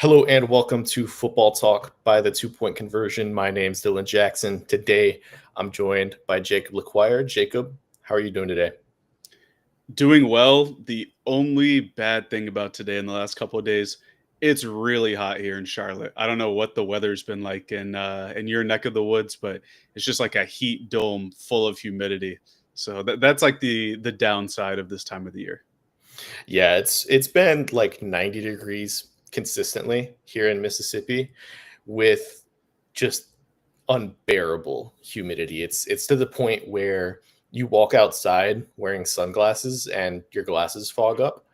Hello and welcome to Football Talk by the 2 Point Conversion. My name's Dylan Jackson. Today I'm joined by Jacob LaQuire. Jacob, how are you doing today? Doing well. The only bad thing about today in the last couple of days, it's really hot here in Charlotte. I don't know what the weather's been like in your neck of the woods, but it's just like a heat dome full of humidity. So that's like the downside of this time of the year. Yeah, it's been like 90 degrees consistently here in Mississippi with just unbearable humidity. It's to the point where you walk outside wearing sunglasses and your glasses fog up.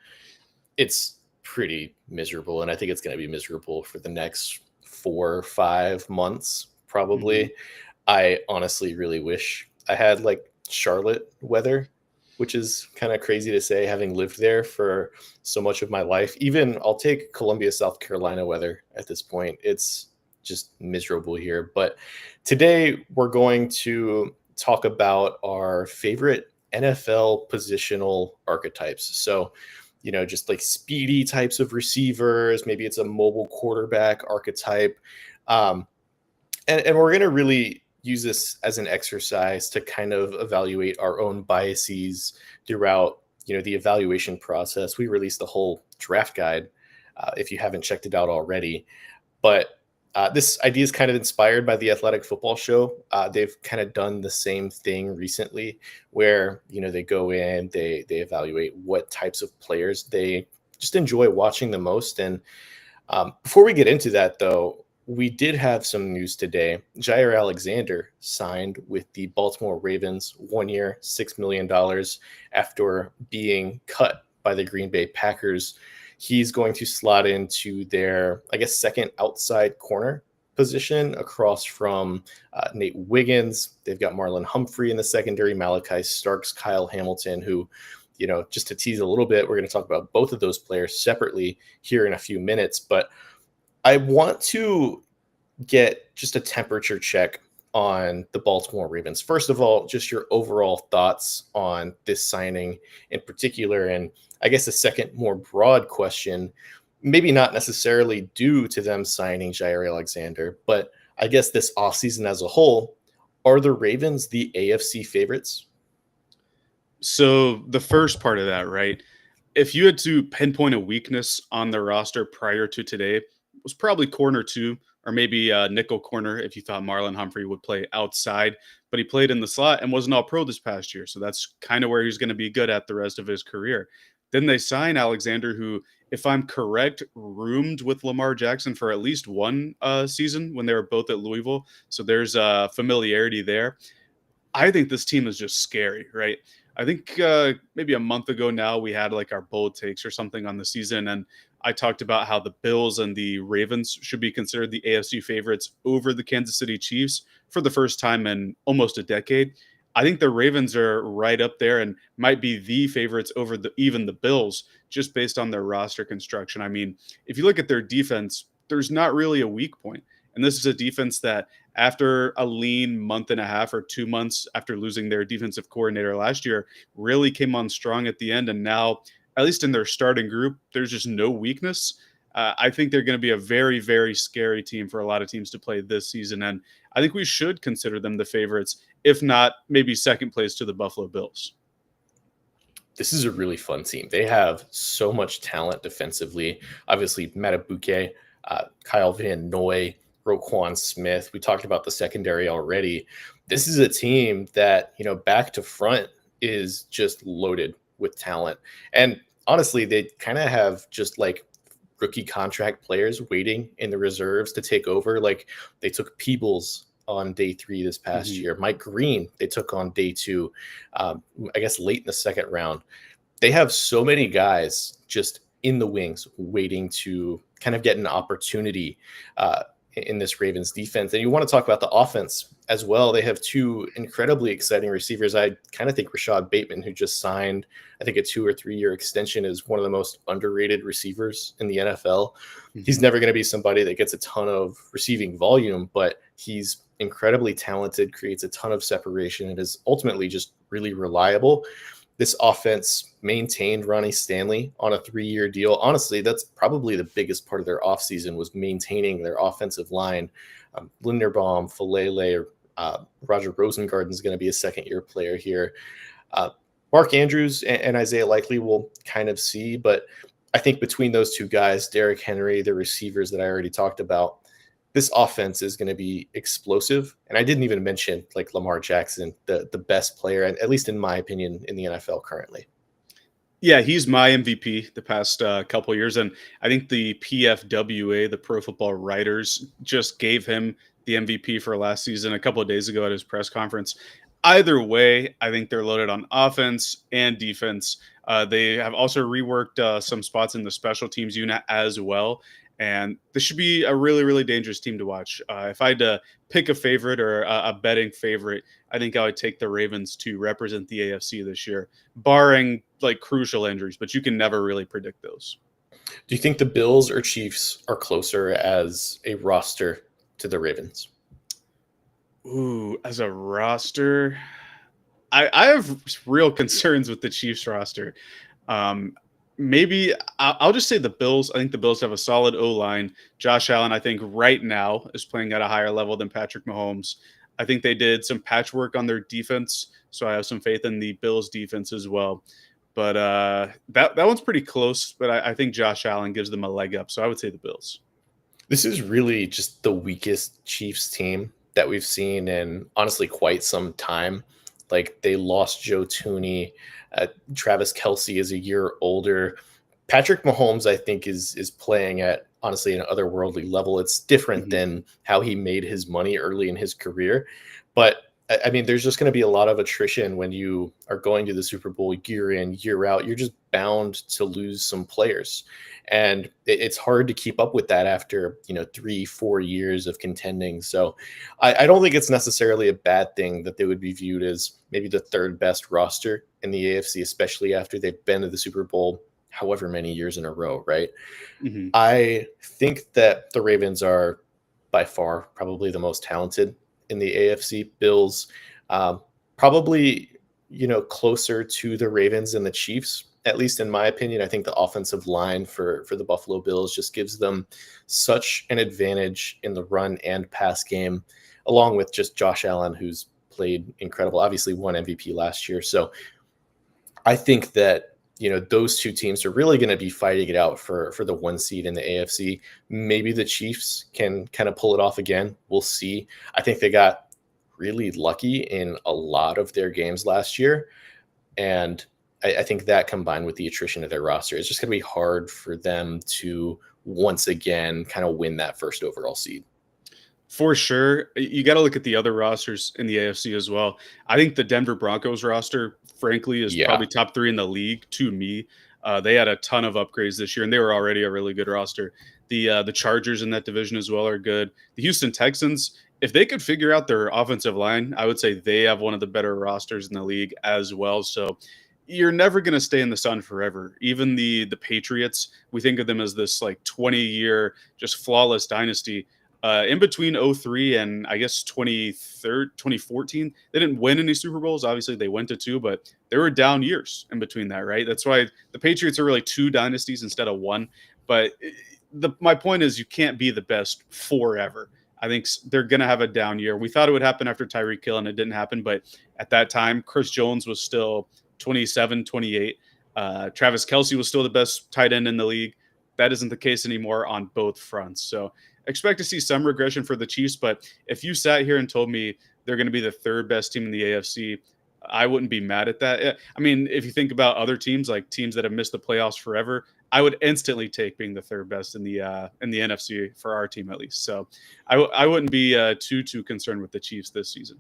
It's pretty miserable, and I think it's going to be miserable for the next 4 or 5 months Mhm. probably. I honestly really wish I had like Charlotte weather, which is kind of crazy to say having lived there for so much of my life. Even I'll take Columbia, South Carolina weather at this point. It's just miserable here. But today we're going to talk about our favorite NFL positional archetypes. So, just like speedy types of receivers, maybe it's a mobile quarterback archetype. Um, and we're going to really use this as an exercise to kind of evaluate our own biases throughout the evaluation process. We released a whole draft guide if you haven't checked it out already, but this idea is kind of inspired by the Athletic Football Show. They've kind of done the same thing recently, where they go in, they evaluate what types of players they just enjoy watching the most. And before we get into that, though, we did have some news today. Jair Alexander signed with the Baltimore Ravens 1 year, $6 million after being cut by the Green Bay Packers. He's going to slot into their, I guess, second outside corner position across from Nate Wiggins. They've got Marlon Humphrey in the secondary, Malachi Starks, Kyle Hamilton, who, just to tease a little bit, we're going to talk about both of those players separately here in a few minutes. But I want to get just a temperature check on the Baltimore Ravens. First of all, just your overall thoughts on this signing in particular. And I guess a second, more broad question, maybe not necessarily due to them signing Jair Alexander, but I guess this offseason as a whole, are the Ravens the AFC favorites? So the first part of that, right? If you had to pinpoint a weakness on the roster prior to today, it was probably corner two or maybe nickel corner if you thought Marlon Humphrey would play outside, but he played in the slot and wasn't all pro this past year. So that's kind of where he's going to be good at the rest of his career. Then they sign Alexander, who, if I'm correct, roomed with Lamar Jackson for at least one season when they were both at Louisville. So there's familiarity there. I think this team is just scary, right? I think maybe a month ago now we had like our bold takes or something on the season, and I talked about how the Bills and the Ravens should be considered the AFC favorites over the Kansas City Chiefs for the first time in almost a decade. I think the Ravens are right up there and might be the favorites over even the Bills just based on their roster construction. I mean, if you look at their defense, there's not really a weak point. And this is a defense that after a lean month and a half or 2 months after losing their defensive coordinator last year, really came on strong at the end. And now, at least in their starting group, there's just no weakness. I think they're going to be a very, very scary team for a lot of teams to play this season. And I think we should consider them the favorites, if not maybe second place to the Buffalo Bills. This is a really fun team. They have so much talent defensively. Obviously, Matabuke, Kyle Van Noy, Roquan Smith. We talked about the secondary already. This is a team that, back to front is just loaded with talent. And honestly, they kind of have just like rookie contract players waiting in the reserves to take over. Like they took Peebles on day 3 this past Mhm. year. Mike Green, they took on day 2, I guess late in the second round. They have so many guys just in the wings waiting to kind of get an opportunity in this Ravens defense. And you want to talk about the offense as well. They have 2 incredibly exciting receivers. I kind of think Rashad Bateman, who just signed, I think, a 2 or 3 year extension, is one of the most underrated receivers in the NFL. He's Mhm. never going to be somebody that gets a ton of receiving volume, but he's incredibly talented, creates a ton of separation, and is ultimately just really reliable. this offense maintained Ronnie Stanley on a 3-year deal. Honestly, that's probably the biggest part of their offseason was maintaining their offensive line. Linderbaum, Falele, Roger Rosengarten is going to be a second-year player here. Uh, Mark Andrews and Isaiah Likely will kind of see, but I think between those two guys, Derrick Henry, the receivers that I already talked about, this offense is going to be explosive. And I didn't even mention like Lamar Jackson, the best player, at least in my opinion, in the NFL currently. Yeah, he's my MVP the past couple years, and I think the PFWA, the Pro Football Writers, just gave him the MVP for last season a couple of days ago at his press conference. Either way, I think they're loaded on offense and defense. They have also reworked some spots in the special teams unit as well, and this should be a really, really dangerous team to watch. If I had to pick a favorite or a betting favorite, I think I would take the Ravens to represent the AFC this year, barring like crucial injuries, but you can never really predict those. Do you think the Bills or Chiefs are closer as a roster to the Ravens? Ooh, as a roster, I have real concerns with the Chiefs roster. Um, maybe I'll just say the Bills. I think the Bills have a solid O line. Josh Allen, I think right now is playing at a higher level than Patrick Mahomes. I think they did some patchwork on their defense, so I have some faith in the Bills defense as well. But that one's pretty close. But I think Josh Allen gives them a leg up, so I would say the Bills. This is really just the weakest Chiefs team that we've seen in honestly quite some time. Like they lost Joe Tooney, Travis Kelsey is a year older. Patrick Mahomes, I think, is playing at honestly an otherworldly level. It's different Mhm. than how he made his money early in his career, but I mean, there's just going to be a lot of attrition when you are going to the Super Bowl year in, year out. You're just bound to lose some players, and it's hard to keep up with that after 3-4 years of contending. So, I don't think it's necessarily a bad thing that they would be viewed as maybe the third best roster in the AFC, especially after they've been to the Super Bowl however many years in a row, right? Mhm. I think that the Ravens are by far probably the most talented in the AFC. Bills, um, probably closer to the Ravens and the Chiefs, at least in my opinion. I think the offensive line for the Buffalo Bills just gives them such an advantage in the run and pass game, along with just Josh Allen, who's played incredible. Obviously, won MVP last year, so I think that those two teams are really going to be fighting it out for the one seed in the AFC. Maybe the Chiefs can kind of pull it off again. We'll see. I think they got really lucky in a lot of their games last year, and I think that combined with the attrition of their roster, it's just going to be hard for them to once again kind of win that first overall seed. For sure. You got to look at the other rosters in the AFC as well. I think the Denver Broncos roster, frankly, is Yeah. probably top three in the league to me. They had a ton of upgrades this year, and they were already a really good roster. The Chargers in that division as well are good. The Houston Texans, if they could figure out their offensive line, I would say they have one of the better rosters in the league as well. So you're never going to stay in the sun forever. Even the Patriots, we think of them as this like 20-year just flawless dynasty. In between '03 and I guess 2014, they didn't win any Super Bowls. Obviously, they went to two, but there were down years in between that, right? That's why the Patriots are really two dynasties instead of one. But my point is, you can't be the best forever. I think they're going to have a down year. We thought it would happen after Tyreek Hill, and it didn't happen. But at that time, Chris Jones was still 27, 28. Travis Kelsey was still the best tight end in the league. That isn't the case anymore on both fronts. So expect to see some regression for the Chiefs. But if you sat here and told me they're going to be the third best team in the AFC, I wouldn't be mad at that. I mean, if you think about other teams, like teams that have missed the playoffs forever, I would instantly take being the third best in the NFC for our team at least. So I wouldn't be too concerned with the Chiefs this season.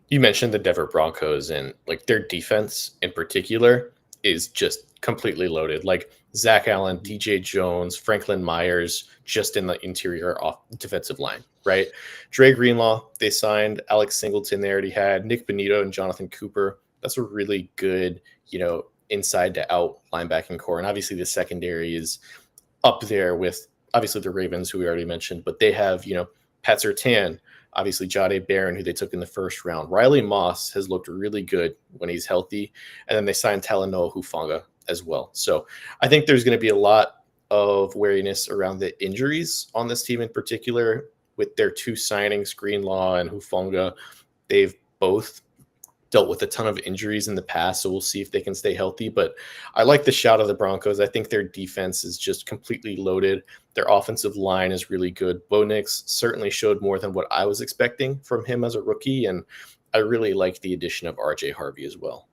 You mentioned the Denver Broncos, and like their defense in particular is just completely loaded. Like Zach Allen, DJ Jones, Franklin Myers, just in the interior off defensive line, right? Dre Greenlaw, they signed Alex Singleton. They already had Nick Benito and Jonathan Cooper. That's a really good, inside to out linebacking core. And obviously the secondary is up there with obviously the Ravens, who we already mentioned, but they have, Pat Surtain, obviously Jade Barron, who they took in the first round. Riley Moss has looked really good when he's healthy. And then they signed Talanoa Hufanga as well. So I think there's going to be a lot of wariness around the injuries on this team in particular with their two signings, Greenlaw and Hufanga. They've both dealt with a ton of injuries in the past, so we'll see if they can stay healthy. But I like the shout of the Broncos. I think their defense is just completely loaded. Their offensive line is really good. Bo Nix certainly showed more than what I was expecting from him as a rookie, and I really like the addition of RJ Harvey as well.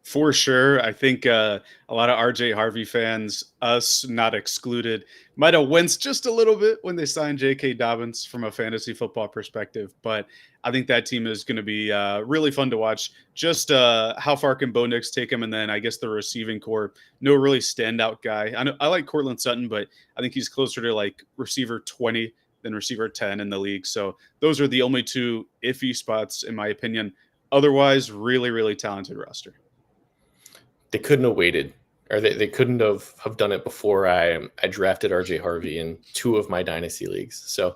For sure. I think a lot of RJ Harvey fans, us not excluded, might have winced just a little bit when they signed J.K. Dobbins from a fantasy football perspective. But I think that team is going to be really fun to watch. Just how far can Bo Nix take him? And then I guess the receiving core, no really standout guy. I like Cortland Sutton, but I think he's closer to like receiver 20 than receiver 10 in the league. So those are the only two iffy spots, in my opinion. Otherwise, really, really talented roster. They couldn't have waited, or they couldn't have done it before I drafted RJ Harvey in two of my dynasty leagues. So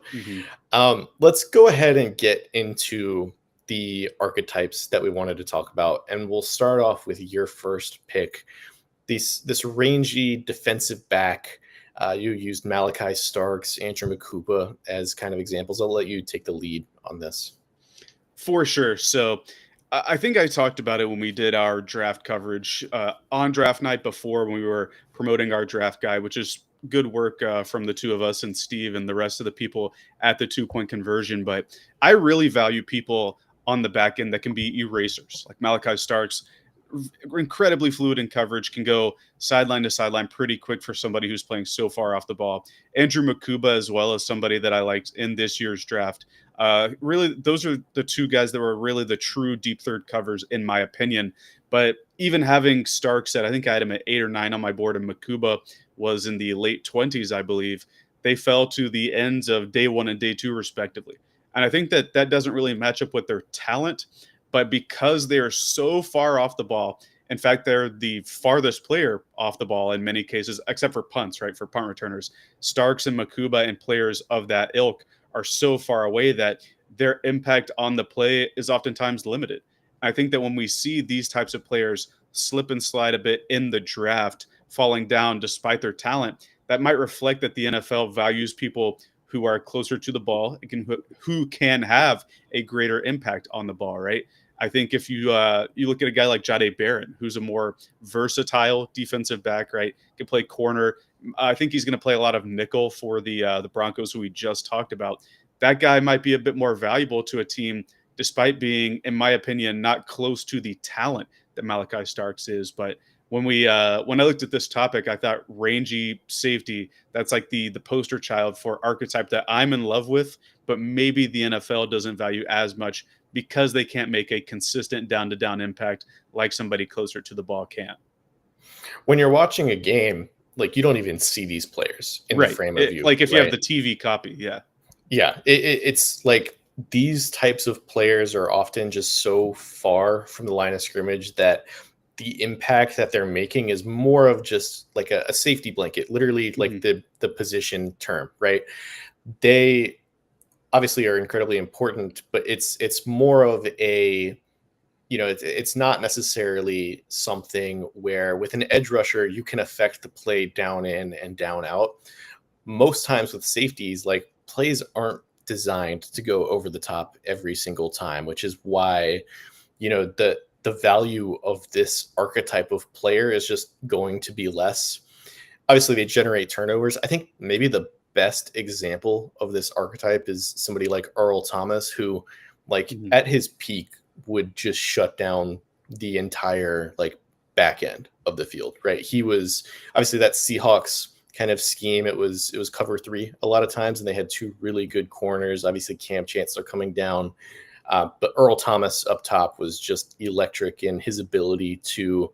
let's go ahead and get into the archetypes that we wanted to talk about, and we'll start off with your first pick. This rangy defensive back. You used Malachi Starks, Andrew Makuba as kind of examples. I'll let you take the lead on this. For sure. So I think I talked about it when we did our draft coverage on draft night before, when we were promoting our draft guide, which is good work from the two of us and Steve and the rest of the people at the 2 point conversion. But I really value people on the back end that can be erasers, like Malachi Starks. Incredibly fluid in coverage, can go sideline to sideline pretty quick for somebody who's playing so far off the ball. Andrew Makuba, as well, as somebody that I liked in this year's draft. Really, those are the two guys that were really the true deep third covers, in my opinion. But even having Starks at, I think I had him at 8 or 9 on my board, and Makuba was in the late 20s, I believe. They fell to the ends of day 1 and day 2, respectively. And I think that doesn't really match up with their talent. But because they are so far off the ball, in fact, they're the farthest player off the ball in many cases, except for punts, right? For punt returners, Starks and Makuba and players of that ilk are so far away that their impact on the play is oftentimes limited. I think that when we see these types of players slip and slide a bit in the draft, falling down despite their talent, that might reflect that the NFL values people who are closer to the ball and who can have a greater impact on the ball, right? I think if you look at a guy like Jade Barron, who's a more versatile defensive back, right? Can play corner. I think he's going to play a lot of nickel for the Broncos, who we just talked about. That guy might be a bit more valuable to a team, despite being, in my opinion, not close to the talent that Malachi Starks is. But when I looked at this topic, I thought rangy safety, that's like the poster child for archetype that I'm in love with, but maybe the NFL doesn't value as much because they can't make a consistent down-to-down impact like somebody closer to the ball can. When you're watching a game, like, you don't even see these players in the frame of view. Like if you right? have the TV copy, yeah. Yeah, it's like these types of players are often just so far from the line of scrimmage that the impact that they're making is more of just like a safety blanket, literally, like the position term, right? They obviously are incredibly important, but it's more of a, it's not necessarily something where with an edge rusher you can affect the play down in and down out. Most times with safeties, like, plays aren't designed to go over the top every single time, which is why the value of this archetype of player is just going to be less. Obviously, they generate turnovers. I think maybe the best example of this archetype is somebody like Earl Thomas, who, like, at his peak would just shut down the entire, like, back end of the field, right? He was obviously that Seahawks kind of scheme. It was cover 3 a lot of times, and they had 2 really good corners. Obviously, Cam Chancellor coming down. But Earl Thomas up top was just electric in his ability to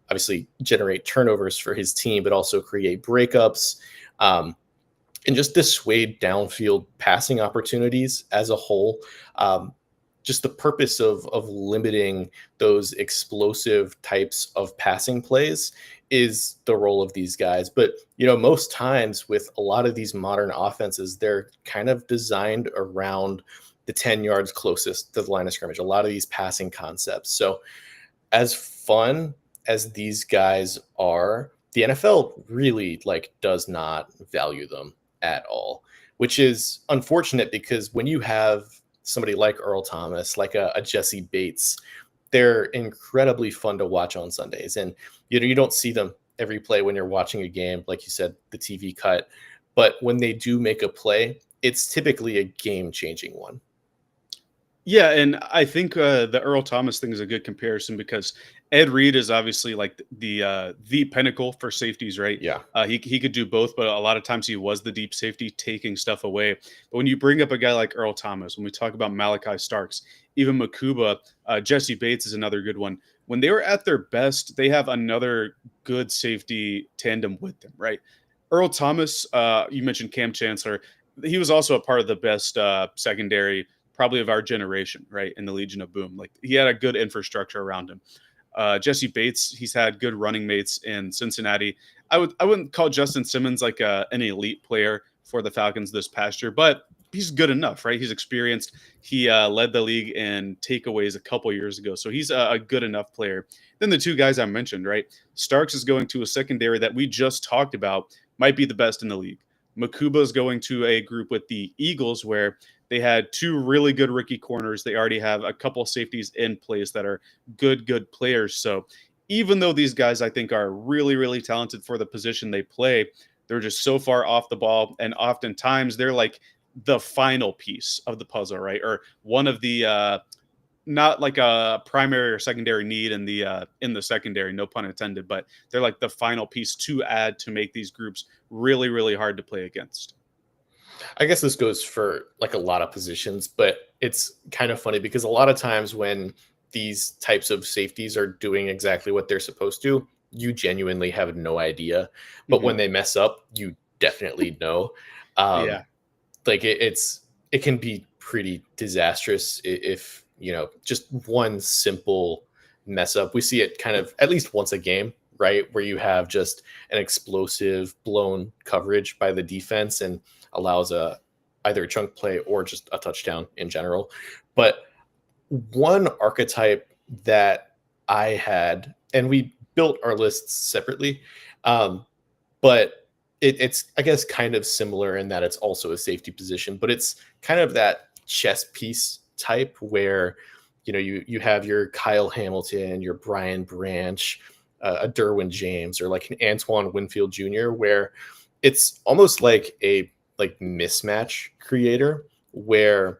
obviously generate turnovers for his team, but also create breakups and just dissuade downfield passing opportunities as a whole. Just the purpose of limiting those explosive types of passing plays is the role of these guys. But, most times with a lot of these modern offenses, they're kind of designed around the 10 yards closest to the line of scrimmage, a lot of these passing concepts. So, as fun as these guys are, the NFL really like does not value them at all, which is unfortunate because when you have somebody like Earl Thomas, like a Jesse Bates, they're incredibly fun to watch on Sundays. And you don't see them every play when you're watching a game, like you said, the TV cut. But when they do make a play, it's typically a game-changing one. Yeah, and I think the Earl Thomas thing is a good comparison because Ed Reed is obviously like the pinnacle for safeties, right? Yeah. He could do both, but a lot of times he was the deep safety, taking stuff away. But when you bring up a guy like Earl Thomas, when we talk about Malachi Starks, even Makuba, Jesse Bates is another good one. When they were at their best, they have another good safety tandem with them, right? Earl Thomas, you mentioned Cam Chancellor. He was also a part of the best secondary probably of our generation, right? In the Legion of Boom. Like he had a good infrastructure around him. Jesse Bates, he's had good running mates in Cincinnati. I wouldn't call Justin Simmons like an elite player for the Falcons this past year, but he's good enough, right? He's experienced. He led the league in takeaways a couple years ago, so he's a good enough player. Then the two guys I mentioned, right? Starks is going to a secondary that we just talked about might be the best in the league. Makuba is going to a group with the Eagles where they had two really good rookie corners. They already have a couple safeties in place that are good players. So even though these guys, I think, are really talented for the position they play, they're just so far off the ball. And oftentimes they're like the final piece of the puzzle, right? Or one of the, not like a primary or secondary need in the secondary, no pun intended, but they're like the final piece to add to make these groups really hard to play against. I guess this goes for like a lot of positions, but it's kind of funny because a lot of times when these types of safeties are doing exactly what they're supposed to, you genuinely have no idea. But Mhm. when they mess up, you definitely know. Um, Yeah. like it can be pretty disastrous if just one simple mess up. We see it kind of at least once a game, right, where you have just an explosive blown coverage by the defense and allows a either a chunk play or just a touchdown in general. But one archetype that I had, and we built our lists separately, um, but it's I guess kind of similar in that it's also a safety position, but it's kind of that chess piece type where you have your Kyle Hamilton, your Brian Branch, a Derwin James, or like an Antoine Winfield Jr., where it's almost like a like mismatch creator where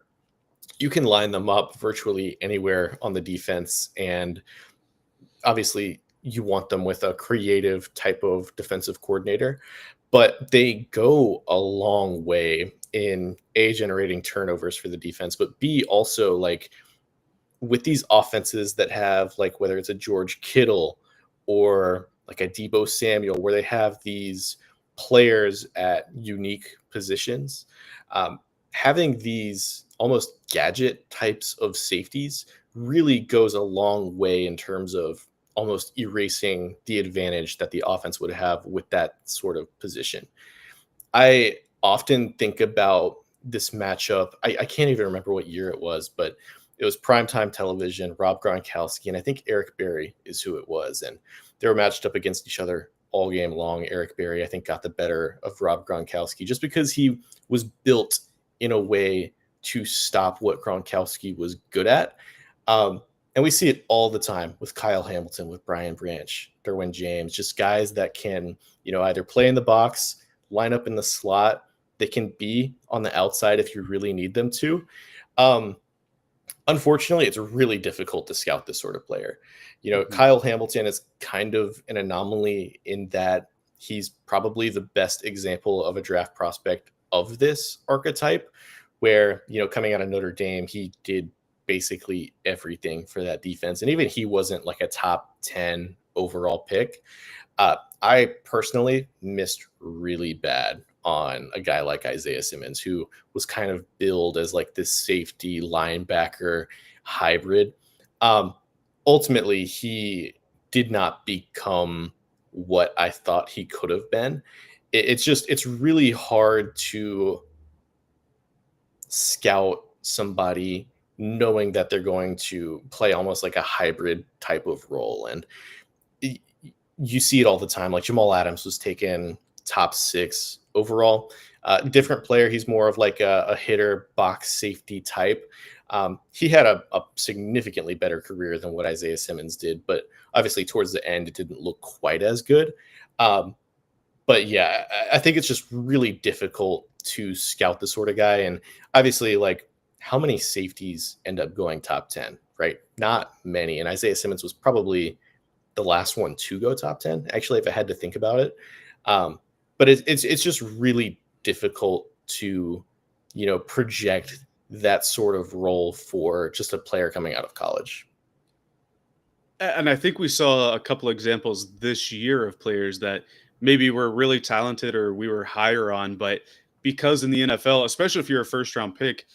you can line them up virtually anywhere on the defense. And obviously, you want them with a creative type of defensive coordinator, but they go a long way in A, generating turnovers for the defense, but B, also like with these offenses that have like whether it's a George Kittle or like a Debo Samuel, where they have these players at unique positions, having these almost gadget types of safeties really goes a long way in terms of almost erasing the advantage that the offense would have with that sort of position. I often think about this matchup. I can't even remember what year it was, but it was primetime television, Rob Gronkowski, and I think Eric Berry is who it was. And they were matched up against each other all game long. Eric Berry, I think, got the better of Rob Gronkowski just because he was built in a way to stop what Gronkowski was good at. And we see it all the time with Kyle Hamilton, with Brian Branch, Derwin James, just guys that can, either play in the box, line up in the slot. They can be on the outside if you really need them to. Um, Unfortunately, it's really difficult to scout this sort of player. Mhm. Kyle Hamilton is kind of an anomaly in that he's probably the best example of a draft prospect of this archetype, where, coming out of Notre Dame, he did basically everything for that defense. And even he wasn't like a top 10 overall pick. I personally missed really bad on a guy like Isaiah Simmons, who was kind of billed as like this safety linebacker hybrid. Um, Ultimately, he did not become what I thought he could have been. It's really hard to scout somebody knowing that they're going to play almost like a hybrid type of role. And y- you see it all the time. Like Jamal Adams was taken top 6 overall. Different player. He's more of like a hitter, box safety type. He had a significantly better career than what Isaiah Simmons did, but obviously towards the end, it didn't look quite as good. Um, but yeah, I think it's just really difficult to scout the sort of guy. And obviously, like, how many safeties end up going top 10, right? Not many. And Isaiah Simmons was probably the last one to go top 10, actually, if I had to think about it. But it's just really difficult to, project that sort of role for just a player coming out of college. And I think we saw a couple examples this year of players that maybe were really talented or we were higher on, but because in the NFL, especially if you're a first round pick,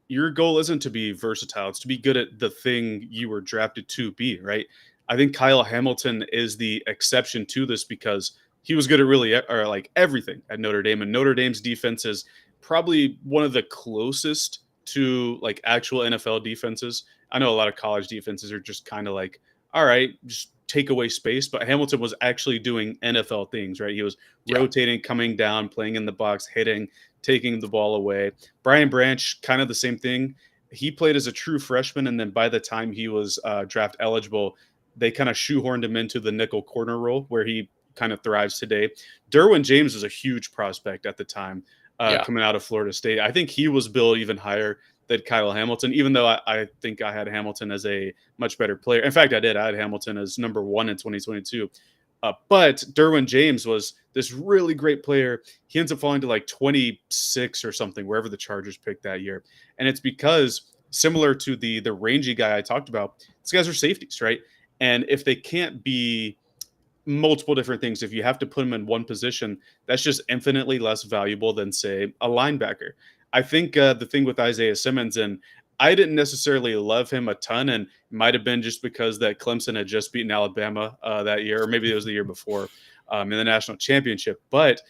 your goal isn't to be versatile, it's to be good at the thing you were drafted to be, right? I think Kyle Hamilton is the exception to this because he was good at really or like everything at Notre Dame, and Notre Dame's defense is probably one of the closest to like actual NFL defenses. I know a lot of college defenses are just kind of like, all right, just take away space. But Hamilton was actually doing NFL things, right? He was Yeah. rotating, coming down, playing in the box, hitting, taking the ball away. Brian Branch, kind of the same thing. He played as a true freshman, and then by the time he was draft eligible, they kind of shoehorned him into the nickel corner role where he kind of thrives today. Derwin James was a huge prospect at the time, Yeah. coming out of Florida State. I think he was billed even higher than Kyle Hamilton, even though I think I had Hamilton as a much better player. In fact, I did. I had Hamilton as number 1 in 2022. But Derwin James was this really great player. He ends up falling to like 26 or something, wherever the Chargers picked that year. And it's because, similar to the rangy guy I talked about, these guys are safeties, right? And if they can't be multiple different things, if you have to put them in one position, that's just infinitely less valuable than, say, a linebacker. I think the thing with Isaiah Simmons, and I didn't necessarily love him a ton, and it might have been just because that Clemson had just beaten Alabama that year, or maybe it was the year before in the national championship. But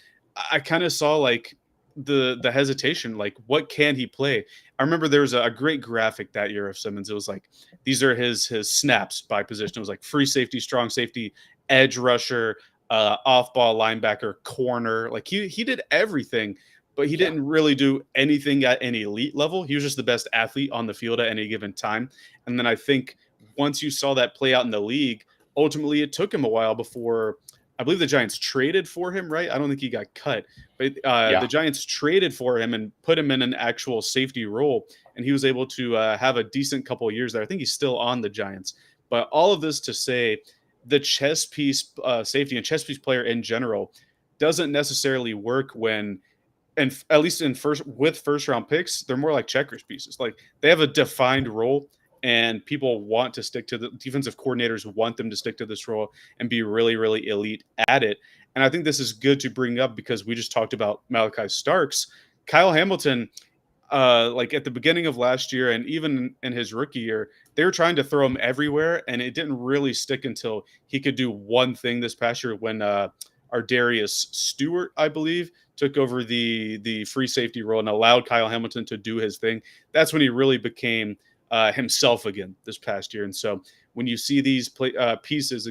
I kind of saw like the hesitation, like what can he play? I remember there was a great graphic that year of Simmons. It was like these are his snaps by position. It was like free safety, strong safety, edge rusher, off ball linebacker, corner. Like he did everything, but he Yeah. didn't really do anything at an elite level. He was just the best athlete on the field at any given time. And then I think once you saw that play out in the league, ultimately it took him a while before I believe the Giants traded for him, right? I don't think he got cut, but Yeah. the Giants traded for him and put him in an actual safety role, and he was able to have a decent couple of years there. I think he's still on the Giants. But all of this to say, the chess piece safety and chess piece player in general doesn't necessarily work when, and at least in first round picks, they're more like checkers pieces. Like they have a defined role, and people want to stick to the defensive coordinators want them to stick to this role and be really, really elite at it. And I think this is good to bring up because we just talked about Malachi Starks. Kyle Hamilton, like at the beginning of last year and even in his rookie year, they were trying to throw him everywhere, and it didn't really stick until he could do one thing this past year when Ardarius Stewart, I believe, took over the free safety role and allowed Kyle Hamilton to do his thing. That's when he really became himself again this past year. And so when you see these pieces,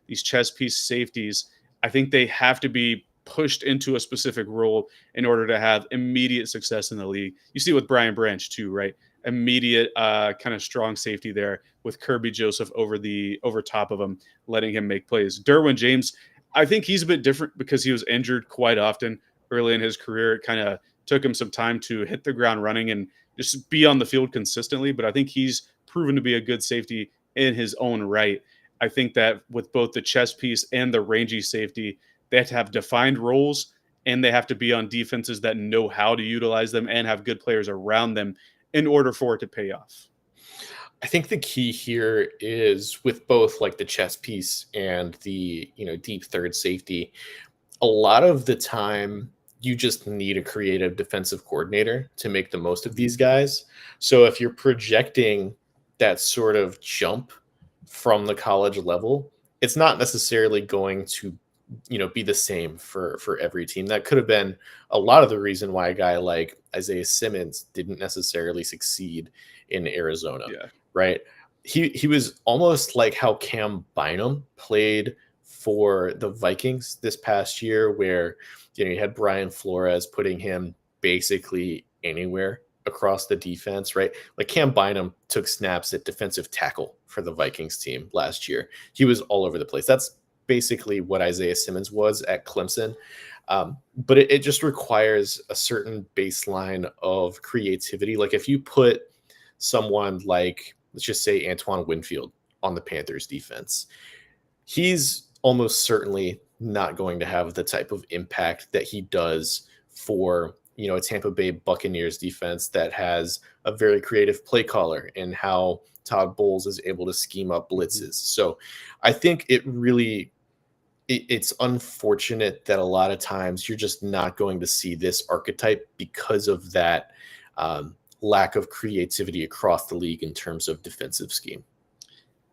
these chess piece safeties, I think they have to be pushed into a specific role in order to have immediate success in the league. You see with Brian Branch too, right? Immediate kind of strong safety there with Kirby Joseph over top of him, letting him make plays. Derwin James, I think he's a bit different because he was injured quite often early in his career. It kind of took him some time to hit the ground running and just be on the field consistently. But I think he's proven to be a good safety in his own right. I think that with both the chess piece and the rangy safety, they have to have defined roles, and they have to be on defenses that know how to utilize them and have good players around them in order for it to pay off. I think the key here is with both like the chess piece and the, deep third safety, a lot of the time you just need a creative defensive coordinator to make the most of these guys. So if you're projecting that sort of jump from the college level, it's not necessarily going to be the same for every team. That could have been a lot of the reason why a guy like Isaiah Simmons didn't necessarily succeed in Arizona, Yeah. right? He was almost like how Cam Bynum played for the Vikings this past year, where you had Brian Flores putting him basically anywhere across the defense, right? Like Cam Bynum took snaps at defensive tackle for the Vikings team last year. He was all over the place. That's basically what Isaiah Simmons was at Clemson. But it just requires a certain baseline of creativity. Like if you put someone like, let's just say Antoine Winfield on the Panthers defense, he's almost certainly not going to have the type of impact that he does for a Tampa Bay Buccaneers defense that has a very creative play caller and how Todd Bowles is able to scheme up blitzes. So I think it's unfortunate that a lot of times you're just not going to see this archetype because of that lack of creativity across the league in terms of defensive scheme.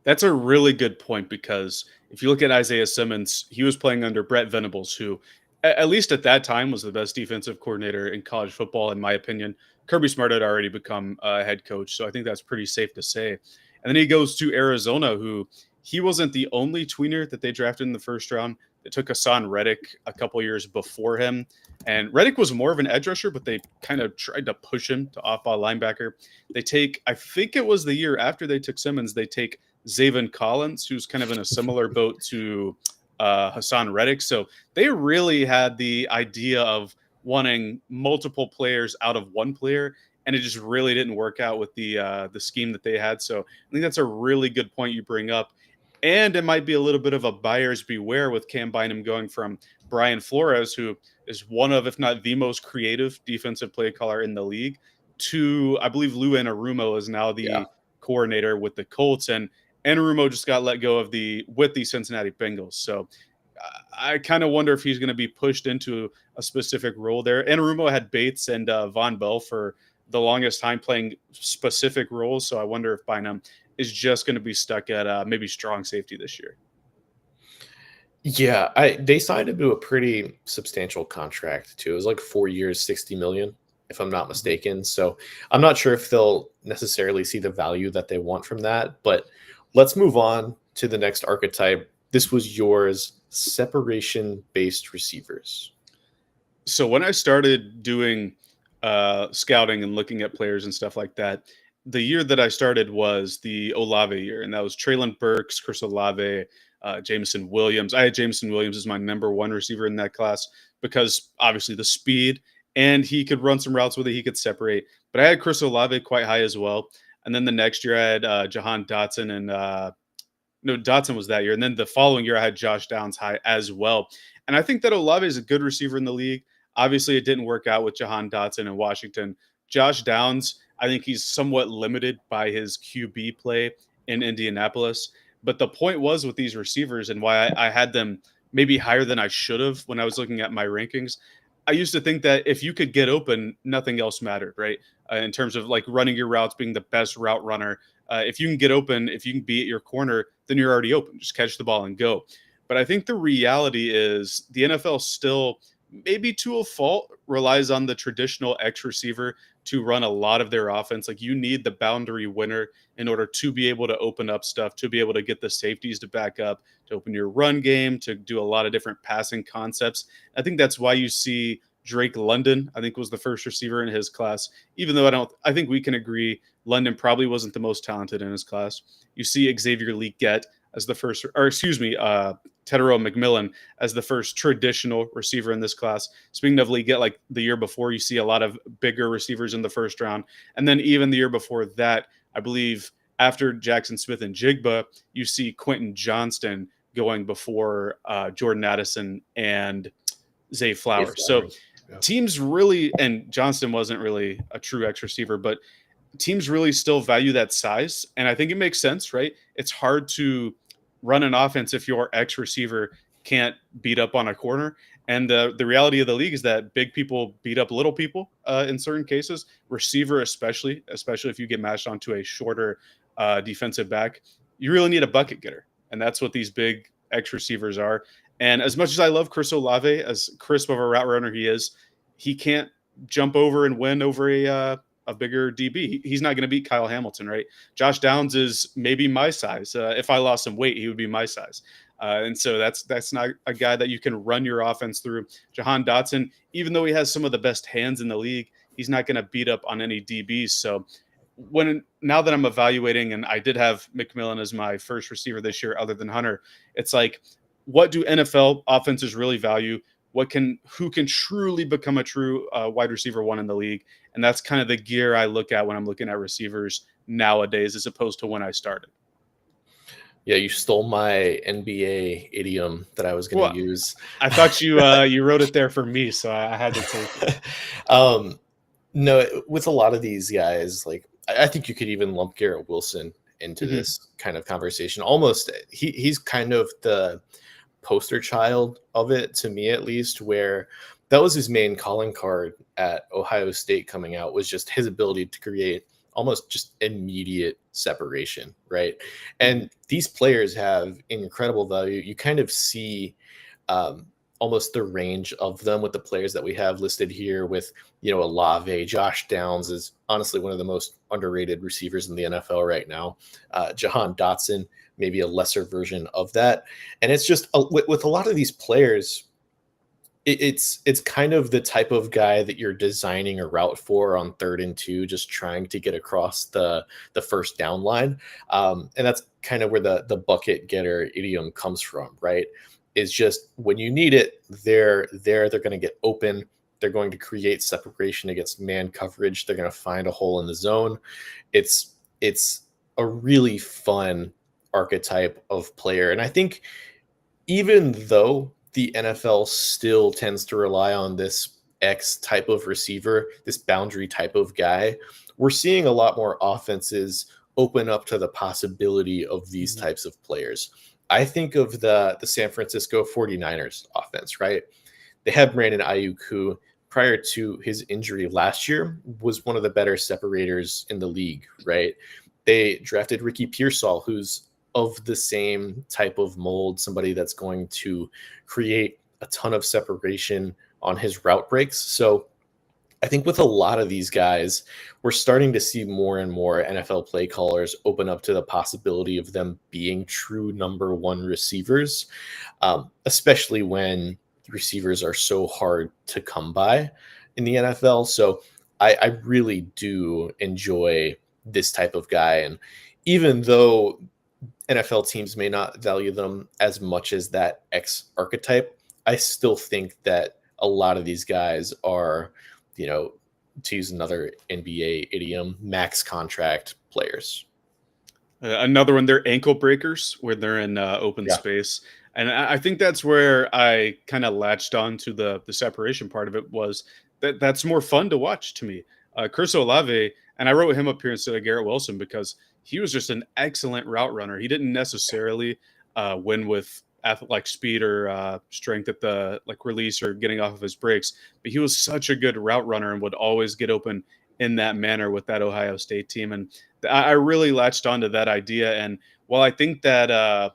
That's a really good point because if you look at Isaiah Simmons, he was playing under Brett Venables, who, at least at that time, was the best defensive coordinator in college football, in my opinion. Kirby Smart had already become a head coach, so I think that's pretty safe to say. And then he goes to Arizona, who he wasn't the only tweener that they drafted in the first round. They took Hassan Reddick a couple years before him. And Reddick was more of an edge rusher, but they kind of tried to push him to off-ball linebacker. They take, I think it was the year after they took Simmons, they take Zaven Collins, who's kind of in a similar boat to Hassan Reddick. So they really had the idea of wanting multiple players out of one player, and it just really didn't work out with the scheme that they had. So I think that's a really good point you bring up. And it might be a little bit of a buyer's beware with Cam Bynum going from Brian Flores, who is one of, if not the most creative defensive play caller in the league, to, I believe, Lou Anarumo is now Yeah. the coordinator with the Colts. And Anarumo just got let go with the Cincinnati Bengals. So I kind of wonder if he's going to be pushed into a specific role there. Anarumo had Bates and Von Bell for the longest time playing specific roles. So I wonder if Bynum is just going to be stuck at maybe strong safety this year. Yeah, they signed him to a pretty substantial contract too. It was like 4 years, 60 million, if I'm not Mhm. mistaken. So I'm not sure if they'll necessarily see the value that they want from that. But let's move on to the next archetype. This was yours, separation-based receivers. So when I started doing scouting and looking at players and stuff like that, the year that I started was the Olave year, and that was Traylon Burks, Chris Olave, Jameson Williams. I had Jameson Williams as my number one receiver in that class because obviously the speed and he could run some routes with it, he could separate. But I had Chris Olave quite high as well. And then the next year I had Jahan Dotson and no, Dotson was that year. And then the following year, I had Josh Downs high as well. And I think that Olave is a good receiver in the league. Obviously, it didn't work out with Jahan Dotson in Washington. Josh Downs, I think he's somewhat limited by his QB play in Indianapolis. But the point was with these receivers and why I had them maybe higher than I should have when I was looking at my rankings. I used to think that if you could get open, nothing else mattered, right? In terms of like running your routes, being the best route runner, if you can get open, if you can be at your corner, then you're already open. Just catch the ball and go. But I think the reality is the NFL still, maybe to a fault, relies on the traditional X receiver to run a lot of their offense. Like you need the boundary winner in order to be able to open up stuff, to be able to get the safeties to back up, to open your run game, to do a lot of different passing concepts. I think that's why you see Drake London, I think was the first receiver in his class, even though I think we can agree London probably wasn't the most talented in his class. You see Xavier Legette as the first, or excuse me, Tedero McMillan as the first traditional receiver in this class. Speaking of Legette, like the year before, you see a lot of bigger receivers in the first round. And then even the year before that, I believe after Jackson Smith and Jigba, you see Quentin Johnston going before Jordan Addison and Zay Dave Flowers. So Flowers. Yeah. teams really, and Johnston wasn't really a true X receiver, but teams really still value that size. And I think it makes sense, right? It's hard to run an offense if your X receiver can't beat up on a corner. And the reality of the league is that big people beat up little people in certain cases, receiver especially if you get matched onto a shorter defensive back. You really need a bucket getter. And that's what these big X receivers are. And as much as I love Chris Olave, as crisp of a route runner he can't jump over and win over a bigger DB. He's not going to beat Kyle Hamilton, right? Josh Downs is maybe my size. If I lost some weight, he would be my size. And so that's not a guy that you can run your offense through. Jahan Dotson, even though he has some of the best hands in the league, he's not going to beat up on any DBs. So now that I'm evaluating, and I did have McMillan as my first receiver this year, other than Hunter, it's like, what do NFL offenses really value? Who can truly become a true wide receiver one in the league? And that's kind of the gear I look at when I'm looking at receivers nowadays, as opposed to when I started. Yeah, you stole my NBA idiom that I was going Well, to use. I thought you wrote it there for me, so I had to take it. No, with a lot of these guys, like I think you could even lump Garrett Wilson into Mhm. this kind of conversation. Almost, he's kind of the poster child of it, to me at least, where that was his main calling card at Ohio State coming out, was just his ability to create almost just immediate separation, right? Mhm. And these players have incredible value. You kind of see um, almost the range of them with the players that we have listed here with, Olave. Josh Downs is honestly one of the most underrated receivers in the NFL right now. Jahan Dotson, maybe a lesser version of that. And it's just with a lot of these players, it's kind of the type of guy that you're designing a route for on 3rd and 2, just trying to get across the first down line. And that's kind of where the bucket getter idiom comes from, right? Is just when you need it, they're going to get open. They're going to create separation against man coverage. They're going to find a hole in the zone. It's a really fun archetype of player. And I think even though the NFL still tends to rely on this X type of receiver, this boundary type of guy, we're seeing a lot more offenses open up to the possibility of these Mhm. types of players. I think of the San Francisco 49ers offense, right? They have Brandon Ayuk, who prior to his injury last year was one of the better separators in the league, right? They drafted Ricky Pearsall, who's of the same type of mold, somebody that's going to create a ton of separation on his route breaks. So I think with a lot of these guys, we're starting to see more and more NFL play callers open up to the possibility of them being true number one receivers, especially when receivers are so hard to come by in the NFL. So I really do enjoy this type of guy. And even though NFL teams may not value them as much as that X archetype, I still think that a lot of these guys are, you know, to use another NBA idiom, max contract players. Another one, they're ankle breakers where they're in open Yeah. space, and I think that's where I kind of latched on to the separation part of it. Was that's more fun to watch to me. Chris Olave, and I wrote him up here instead of Garrett Wilson because he was just an excellent route runner. He didn't necessarily win with like speed or strength at the like release or getting off of his breaks, but he was such a good route runner and would always get open in that manner with that Ohio State team. And I really latched onto that idea. And while I think that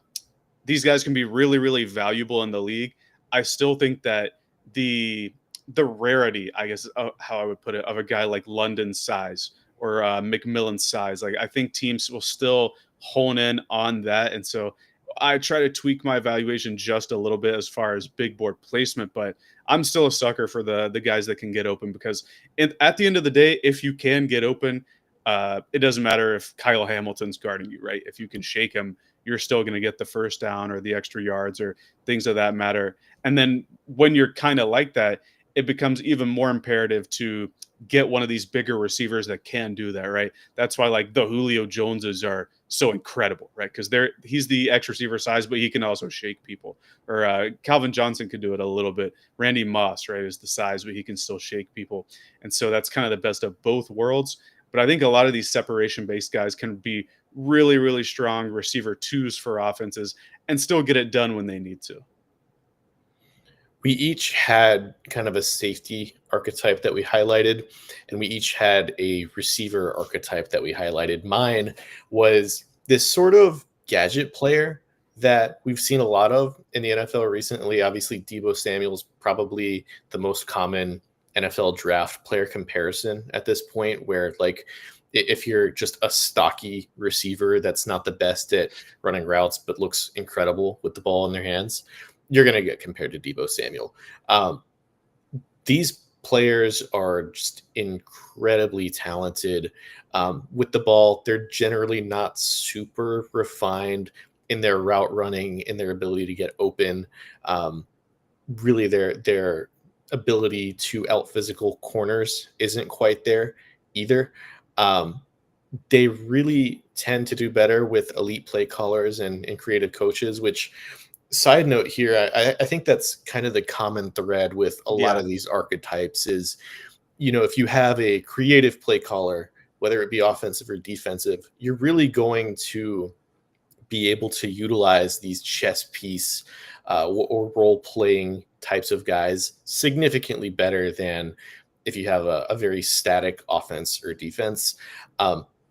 these guys can be really, really valuable in the league, I still think that the the rarity, I guess, how I would put it, of a guy like London's size or McMillan's size, like I think teams will still hone in on that, and so I try to tweak my evaluation just a little bit as far as big board placement, but I'm still a sucker for the guys that can get open because at the end of the day, if you can get open, it doesn't matter if Kyle Hamilton's guarding you, right? If you can shake him, you're still going to get the first down or the extra yards or things of that matter. And then when you're kind of like that, it becomes even more imperative to get one of these bigger receivers that can do that, right? That's why like the Julio Joneses are so incredible, right? Because he's the X receiver size, but he can also shake people. Or Calvin Johnson could do it a little bit. Randy Moss, right, is the size, but he can still shake people. And so that's kind of the best of both worlds. But I think a lot of these separation based guys can be really, really strong receiver twos for offenses and still get it done when they need to. We each had kind of a safety archetype that we highlighted, and we each had a receiver archetype that we highlighted. Mine was this sort of gadget player that we've seen a lot of in the NFL recently. Obviously, Debo Samuel's probably the most common NFL draft player comparison at this point, where like if you're just a stocky receiver that's not the best at running routes but looks incredible with the ball in their hands, you're going to get compared to Debo Samuel. These players are just incredibly talented with the ball. They're generally not super refined in their route running, in their ability to get open. Um, Really, their ability to out physical corners isn't quite there either. Um, they really tend to do better with elite play callers and creative coaches, which side note here, I think that's kind of the common thread with a lot Yeah. of these archetypes is, if you have a creative play caller, whether it be offensive or defensive, you're really going to be able to utilize these chess piece or role playing types of guys significantly better than if you have a very static offense or defense.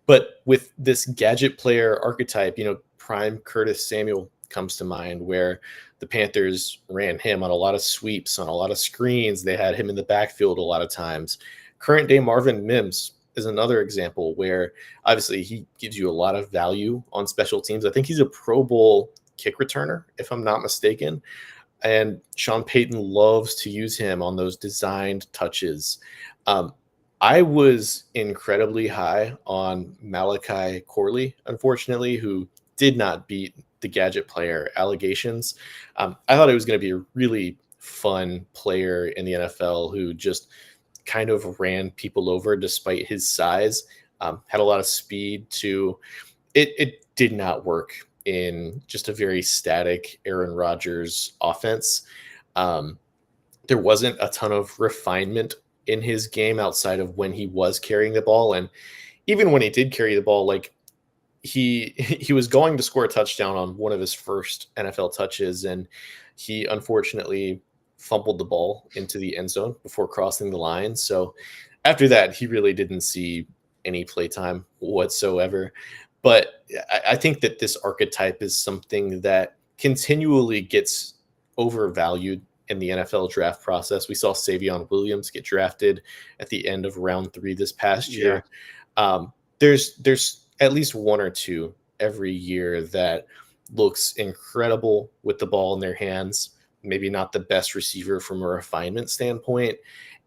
But with this gadget player archetype, prime Curtis Samuel comes to mind, where the Panthers ran him on a lot of sweeps, on a lot of screens. They had him in the backfield a lot of times. Current day Marvin Mims is another example where obviously he gives you a lot of value on special teams. I think he's a Pro Bowl kick returner, if I'm not mistaken. And Sean Payton loves to use him on those designed touches. Um, I was incredibly high on Malachi Corley, unfortunately, who did not beat the gadget player allegations. I thought it was going to be a really fun player in the NFL who just kind of ran people over despite his size. Had a lot of speed too. It did not work in just a very static Aaron Rodgers offense. Um, there wasn't a ton of refinement in his game outside of when he was carrying the ball, and even when he did carry the ball, like he was going to score a touchdown on one of his first NFL touches, and he unfortunately fumbled the ball into the end zone before crossing the line. So after that, he really didn't see any playtime whatsoever. But I think that this archetype is something that continually gets overvalued in the NFL draft process. We saw Savion Williams get drafted at the end of round 3 this past Yeah. year. There's at least one or two every year that looks incredible with the ball in their hands. Maybe not the best receiver from a refinement standpoint,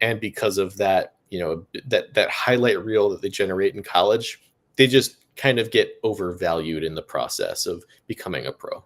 and because of that, that highlight reel that they generate in college, they just kind of get overvalued in the process of becoming a pro.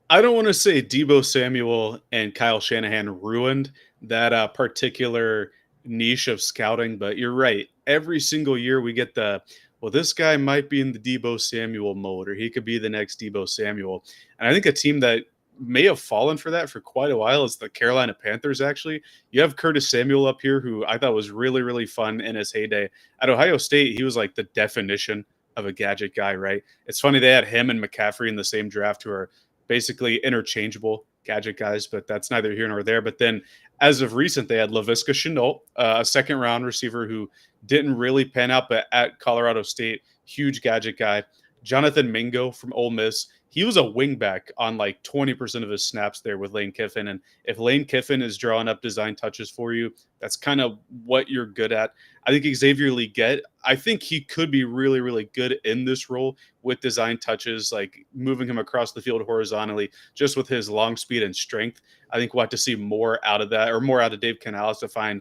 I don't want to say Debo Samuel and Kyle Shanahan ruined that particular niche of scouting, but you're right. Every single year we get well, this guy might be in the Debo Samuel mode, or he could be the next Debo Samuel. And I think a team that may have fallen for that for quite a while is the Carolina Panthers, actually. You have Curtis Samuel up here, who I thought was really, really fun in his heyday. At Ohio State, he was like the definition of a gadget guy, right? It's funny they had him and McCaffrey in the same draft, who are basically interchangeable gadget guys, but that's neither here nor there. But then as of recent, they had LaVisca Chenault, a second round receiver who didn't really pan out, but at Colorado State, huge gadget guy. Jonathan Mingo from Ole Miss. He was a wingback on like 20% of his snaps there with Lane Kiffin. And if Lane Kiffin is drawing up design touches for you, that's kind of what you're good at. I think Xavier Leggett, I think he could be really, really good in this role with design touches, like moving him across the field horizontally, just with his long speed and strength. I think we'll have to see more out of that, or more out of Dave Canales to find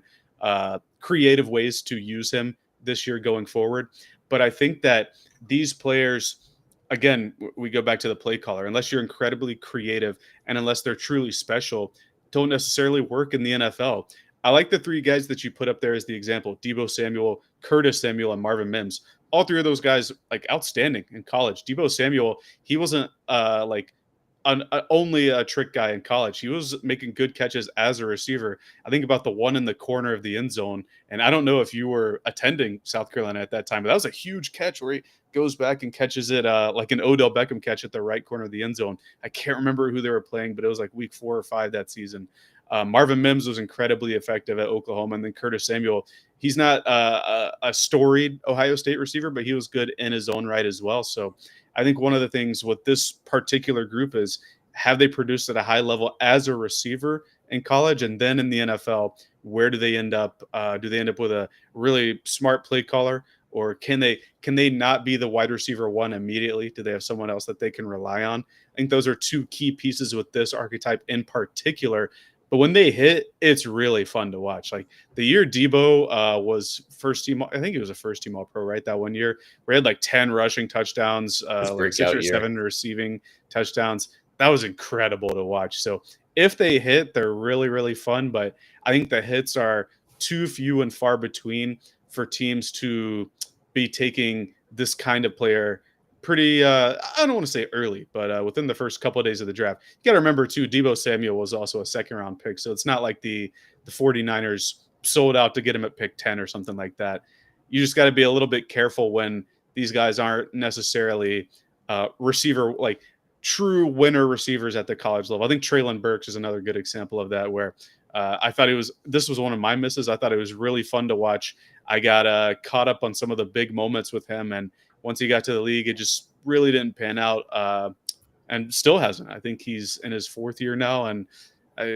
creative ways to use him this year going forward. But I think that these players, again, we go back to the play caller, unless you're incredibly creative and unless they're truly special, don't necessarily work in the NFL. I like the three guys that you put up there as the example: Debo Samuel, Curtis Samuel, and Marvin Mims. All three of those guys, like, outstanding in college. Debo Samuel, he wasn't like only a trick guy in college. He was making good catches as a receiver. I think about the one in the corner of the end zone, and I don't know if you were attending South Carolina at that time, but that was a huge catch where he goes back and catches it like an Odell Beckham catch at the right corner of the end zone. I can't remember who they were playing, but it was like week 4 or 5 that season. Marvin Mims was incredibly effective at Oklahoma, and then Curtis Samuel. He's not a storied Ohio State receiver, but he was good in his own right as well. So I think one of the things with this particular group is, have they produced at a high level as a receiver in college, and then in the NFL, where do they end up? Do they end up with a really smart play caller, or can they not be the wide receiver one immediately? Do they have someone else that they can rely on? I think those are two key pieces with this archetype in particular. But when they hit, it's really fun to watch. Like the year Debo was first team, I think he was a first team All Pro, right? That one year where he had like 10 rushing touchdowns, His like six breakout or year. seven receiving touchdowns. That was incredible to watch. So if they hit, they're really, really fun. But I think the hits are too few and far between for teams to be taking this kind of player pretty I don't want to say early, but within the first couple of days of the draft. You got to remember too, Debo Samuel was also a second round pick, so it's not like the 49ers sold out to get him at pick 10 or something like that. You just got to be a little bit careful when these guys aren't necessarily receiver, like true winner receivers at the college level. I think Traylon Burks is another good example of that, where I thought this was one of my misses. I thought it was really fun to watch. I got caught up on some of the big moments with him, and once he got to the league, it just really didn't pan out, and still hasn't. I think he's in his fourth year now, and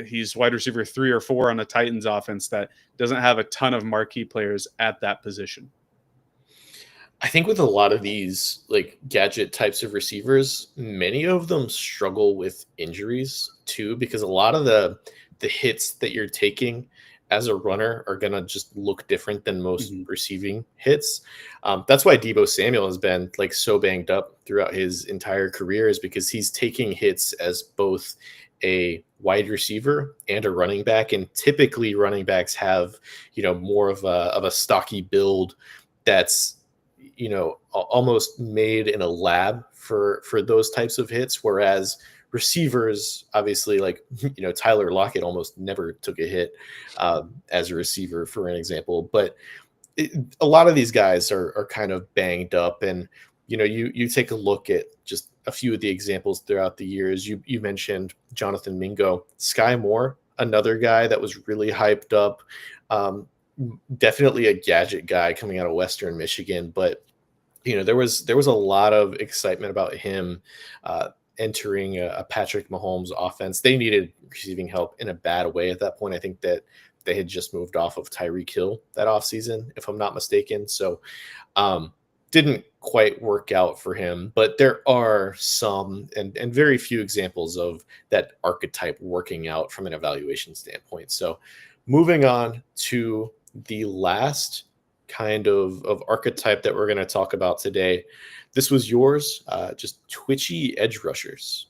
he's wide receiver 3 or 4 on the Titans offense that doesn't have a ton of marquee players at that position. I think with a lot of these like gadget types of receivers, many of them struggle with injuries too, because a lot of the hits that you're taking as a runner are gonna just look different than most Mm-hmm. receiving hits. That's why Debo Samuel has been like so banged up throughout his entire career, is because he's taking hits as both a wide receiver and a running back, and typically running backs have more of a stocky build that's almost made in a lab for those types of hits, whereas receivers obviously, like Tyler Lockett almost never took a hit as a receiver, for an example. But a lot of these guys are kind of banged up, and you take a look at just a few of the examples throughout the years. You mentioned Jonathan Mingo. Sky Moore, another guy that was really hyped up, definitely a gadget guy coming out of Western Michigan. But there was a lot of excitement about him entering a Patrick Mahomes offense. They needed receiving help in a bad way at that point. I think that they had just moved off of Tyreek Hill that offseason, if I'm not mistaken. So didn't quite work out for him. But there are some and very few examples of that archetype working out from an evaluation standpoint. So moving on to the last kind of archetype that we're going to talk about today. This was yours, just twitchy edge rushers.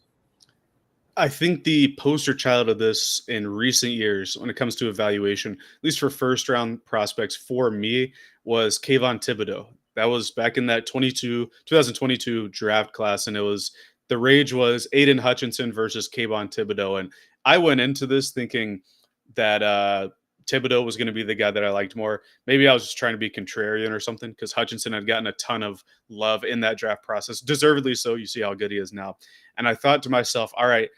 I think the poster child of this in recent years, when it comes to evaluation, at least for first round prospects for me, was Kayvon Thibodeau. That was back in that 2022 draft class, and the rage was Aiden Hutchinson versus Kayvon Thibodeau. And I went into this thinking that Thibodeau was going to be the guy that I liked more. Maybe I was just trying to be contrarian or something, because Hutchinson had gotten a ton of love in that draft process, deservedly so. You see how good he is now. And I thought to myself, all right,